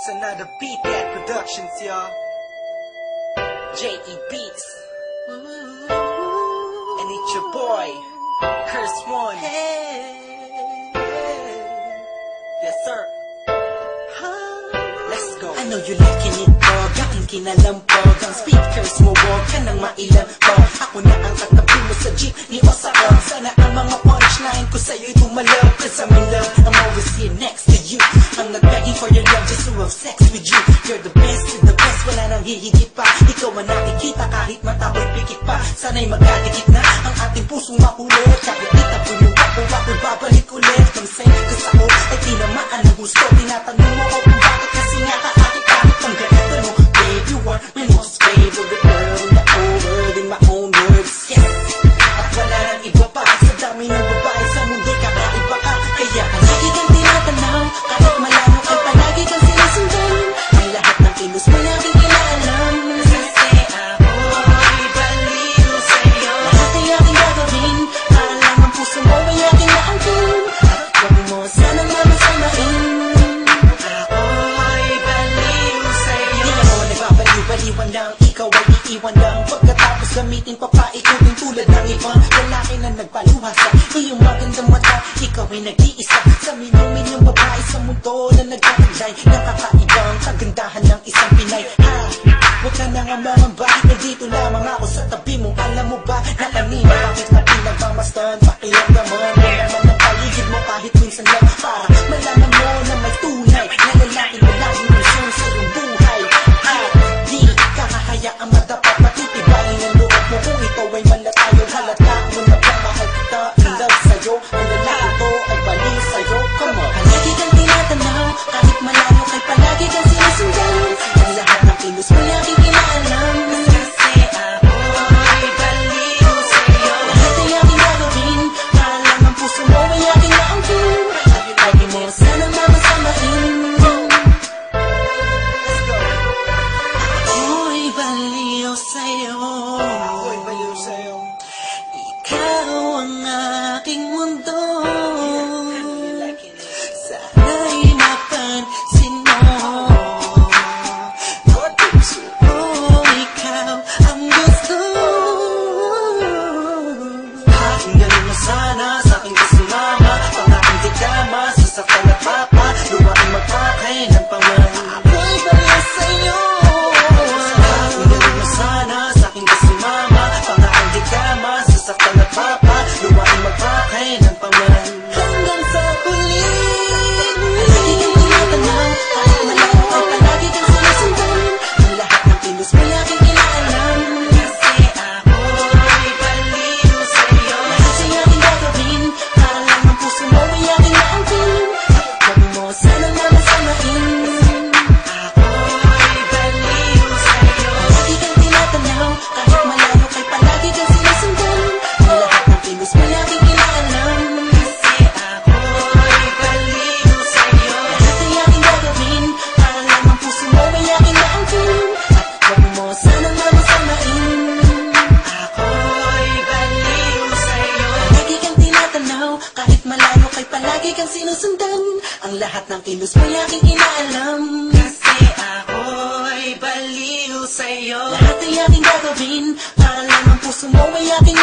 It's another Beat That Productions, y'all. J.E. Beats. And it's your boy, Curse One. Yes, sir. Let's go. I know you liking it, dog. Aking kinalampog. Ang speakers mo, wag ka nang mailampog. Ako na ang katabi mo sa jeepney o sa car. Sana ang mga punchline ko sa'yo'y tumalab. Cause I'm in love, I'm always here next to you. I'm not begging for your love, just to have sex with you. You're the best, wala nang hihigit pa. Ikaw ang nakikita kahit mata ko'y pikit pa. Sana'y magkadikit na ang ating pusong makulit. Kahit kita po yung ako'y babalik ulit. Kamsay, kas ako ay tinamaan ng gusto. Tinatanong mo kung bakit kasi nga kahit ang ganito mo. Babe, you are my most favorite girl in the whole world, in my own words, yes. At wala nang iba pa sa dami ng babae sa mundo'y kakaiba ka. Kaya lagi kang tinatanaw, kahit malano ay palagi kang sinusundan. Ang lahat ng kilos mo laging inaalam. Kasi ako'y baliw sa'yo. Lahat ay aking gagawin, para lang ang puso mo ay aking naangkin. At huwag mo sanang mamasamain. Ako'y baliw sa'yo. Di ako nagbabaliw-baliwan lang, ikaw ay iiwan lang. Pagkatapos gamitin pa paikutin tulad ng ibang lalaki na nagpaluha sa iyong magandang mata. Ikaw ay nag-iisa sa milyong babae sa mundo na nagkakaglay ng kakaibang kagandahan ng isang Pinay. Ha! Huwag ka na nga mangamba, nandito lamang ako sa tabi mo. Alam mo ba na kanina bakit na pinagmamasdan? Pakiramdaman mo naman ang paligid mo kahit minsan lang, para malaman mo na may tunay na lalaking lalaking misyon sa iyong buhay. At di kakahayaang madapat matitibayin ang loob mo kung ito ay malatayo. Halata mo na ba mahal kita, in love sa'yo. Ang lalaki to ay baliw sa'yo. Come on. Palagi kang tinatanaw, kahit malayo kay palagi kang sinusundan. Ang lahat ng kilos mo laging inaalam. Kasi ako'y baliw sa'yo. Lahat ay aking gagawin, para lang ang puso mo ay aking naangkin. At lagi mo sanang mamasamain. Ako'y baliw sa'yo. Ako'y baliw sa'yo. Ikaw ang aking mundo. Sana'y mapansin mo. Ikaw ang gusto. Pakinggan mo sana sa aking kasumama. Pangaking di kama, sasaktan at papa. Lumaking magpakay ng pangay. Ako'y baliw sa'yo. Pakinggan mo sana sa aking kasumama. Pangaking di kama, sasaktan at papa. Lumaking magpakay ng pangay. Hanggang sa huli. Lagi kang tinatanaw, kahit malayo ay palagi kang sinusundan. Ang lahat ng kilos mo laging inaalam. Kasi ako'y baliw sa'yo. Lahat ay aking gagawin, para lang ang puso mo ay aking naangkin. At huwag mo sanang mamasamain. Ako'y baliw sa'yo. Lagi kang tinatanaw, kahit malayo kay palagi kang sinusundan. Ang lahat ng kilos mo laging inaalam. Kasi ako'y baliw sa'yo. Lahat ay aking gagawin, para lang ang puso mo ay aking naangkin. At huwag mo sanang mamasamain. Ako'y baliw sa'yo. Lagi kang tinatanaw, kahit malayo kay palagi kang sinusundan. Ang lahat ng kilos mo aking inaalam. Kasi ako'y baliw sa'yo. Lahat ay aking gagawin, para lang ang puso mo ay aking